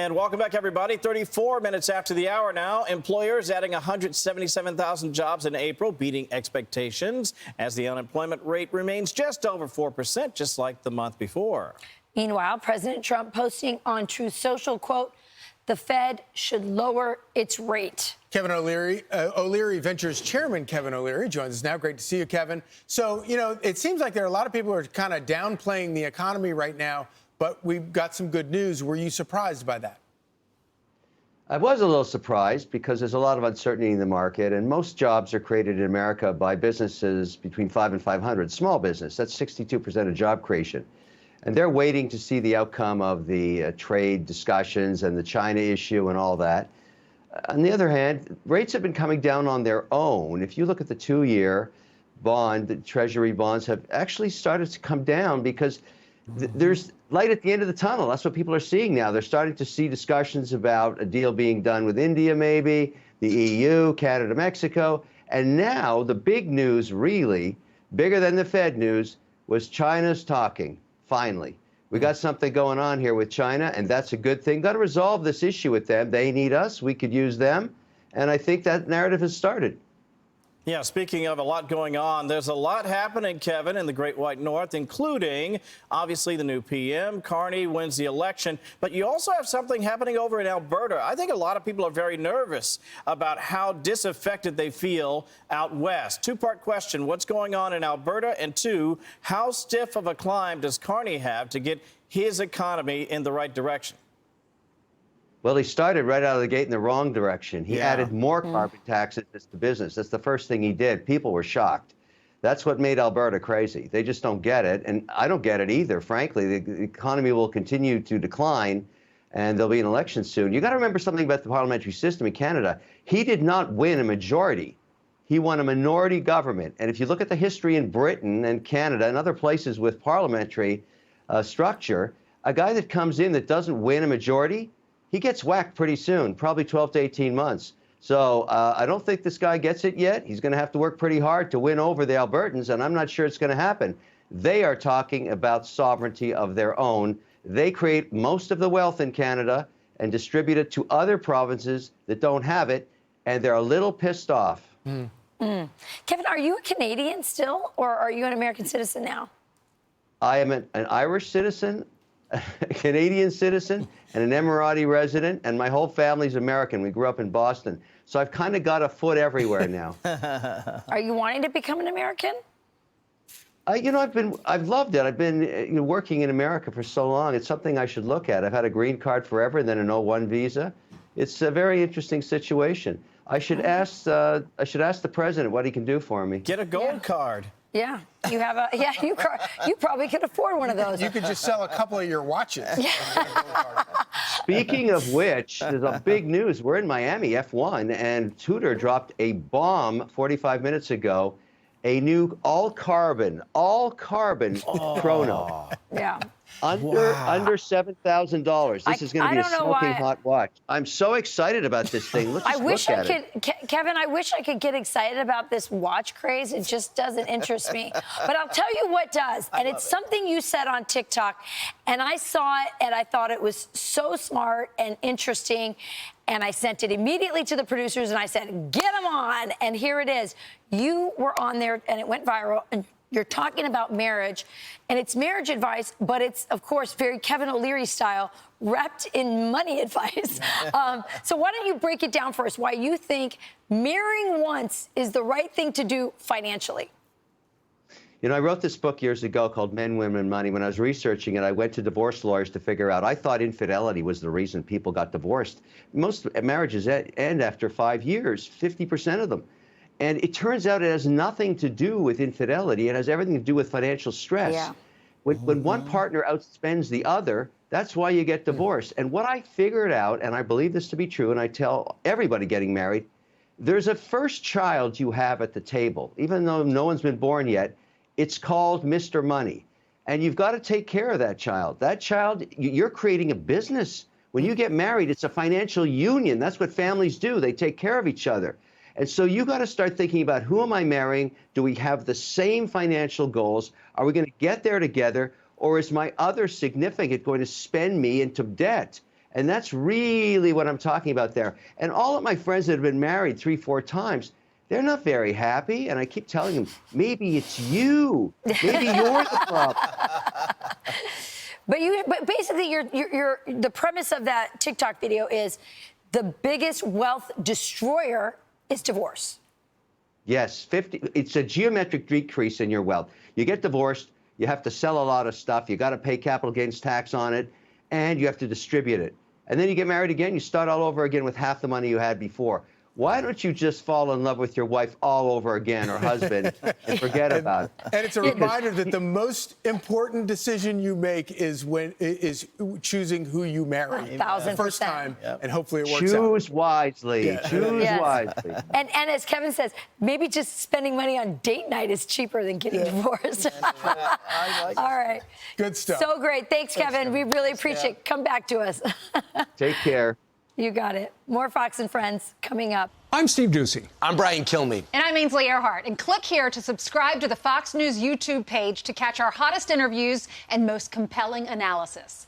And welcome back, everybody. 34 minutes after the hour now. Employers adding 177,000 jobs in April, beating expectations as the unemployment rate remains just over 4%, just like the month before. Meanwhile, President Trump posting on Truth Social, quote, the Fed should lower its rate. Kevin O'Leary, O'Leary Ventures chairman Kevin O'Leary joins us now. Great to see you, Kevin. So, it seems like there are a lot of people who are kind of downplaying the economy right now, but we've got some good news. Were you surprised by that? I was a little surprised because there's a lot of uncertainty in the market, and most jobs are created in America by businesses between 5 and 500, small business. That's 62% of job creation. And they're waiting to see the outcome of the trade discussions and the China issue and all that. On the other hand, rates have been coming down on their own. If you look at the 2-year bond, the Treasury bonds have actually started to come down because there's light at the end of the tunnel. That's what people are seeing now. They're starting to see discussions about a deal being done with India, maybe, the EU, Canada, Mexico. And now the big news, really, bigger than the Fed news, was China's talking, finally. We got something going on here with China, and that's a good thing. Got to resolve this issue with them. They need us. We could use them. And I think that narrative has started. Yeah, speaking of a lot going on, there's a lot happening, Kevin, in the Great White North, including, obviously, the new PM. Carney wins the election. But you also have something happening over in Alberta. I think a lot of people are very nervous about how disaffected they feel out west. Two-part question. What's going on in Alberta? And two, how stiff of a climb does Carney have to get his economy in the right direction? Well, he started right out of the gate in the wrong direction. He added more carbon taxes to business. That's the first thing he did. People were shocked. That's what made Alberta crazy. They just don't get it. And I don't get it either, frankly. The economy will continue to decline, and there'll be an election soon. You got to remember something about the parliamentary system in Canada. He did not win a majority. He won a minority government. And if you look at the history in Britain and Canada and other places with parliamentary structure, a guy that comes in that doesn't win a majority, he gets whacked pretty soon, probably 12 to 18 months. So I don't think this guy gets it yet. He's going to have to work pretty hard to win over the Albertans, and I'm not sure it's going to happen. They are talking about sovereignty of their own. They create most of the wealth in Canada and distribute it to other provinces that don't have it, and they're a little pissed off. Kevin, are you a Canadian still, or are you an American citizen now? I am an Irish citizen, a Canadian citizen, and an Emirati resident, and my whole family's American. We grew up in Boston. So I've kind of got a foot everywhere now. Are you wanting to become an American? I've loved it. I've been working in America for so long. It's something I should look at. I've had a green card forever and then an O1 visa. It's a very interesting situation. I should ask the president what he can do for me. Get a gold card. Yeah, you have a you probably could afford one of those. You could just sell a couple of your watches. Speaking of which, there's a big news. We're in Miami, F1, and Tudor dropped a bomb 45 minutes ago, a new all-carbon chrono. Yeah. Under $7,000. This is going to be a smoking hot watch. I'm so excited about this thing. Let's just look at it. Kevin, I wish I could get excited about this watch craze. It just doesn't interest me. But I'll tell you what does, and it's something you said on TikTok, and I saw it, and I thought it was so smart and interesting, and I sent it immediately to the producers, and I said, get them on, and here it is. You were on there, and it went viral, and you're talking about marriage, and it's marriage advice, but it's, of course, very Kevin O'Leary style, wrapped in money advice. So why don't you break it down for us, why you think marrying once is the right thing to do financially? I wrote this book years ago called Men, Women, Money. When I was researching it, I went to divorce lawyers to figure out. I thought infidelity was the reason people got divorced. Most marriages end after 5 years, 50% of them. And it turns out it has nothing to do with infidelity. It has everything to do with financial stress. Yeah. When one partner outspends the other, that's why you get divorced. And what I figured out, and I believe this to be true, and I tell everybody getting married, there's a first child you have at the table. Even though no one's been born yet, it's called Mr. Money. And you've got to take care of that child. That child, you're creating a business. When you get married, it's a financial union. That's what families do. They take care of each other. And so you got to start thinking about, who am I marrying? Do we have the same financial goals? Are we going to get there together? Or is my other significant going to spend me into debt? And that's really what I'm talking about there. And all of my friends that have been married 3-4 times, they're not very happy. And I keep telling them, maybe it's you. Maybe you're the problem. But basically, the premise of that TikTok video is the biggest wealth destroyer is divorce. Yes, it's a geometric decrease in your wealth. You get divorced, you have to sell a lot of stuff, you got to pay capital gains tax on it, and you have to distribute it. And then you get married again, you start all over again with half the money you had before. Why don't you just fall in love with your wife all over again, or husband, and forget about it? And it's a reminder that the most important decision you make is choosing who you marry. 1,000%. First time, and hopefully it works out. Choose wisely. Yeah. Choose Yes. wisely. And as Kevin says, maybe just spending money on date night is cheaper than getting divorced. All right. Good stuff. So great. Thanks, Kevin. We really appreciate it. Come back to us. Take care. You got it. More Fox and Friends coming up. I'm Steve Doocy. I'm Brian Kilmeade. And I'm Ainsley Earhart. And click here to subscribe to the Fox News YouTube page to catch our hottest interviews and most compelling analysis.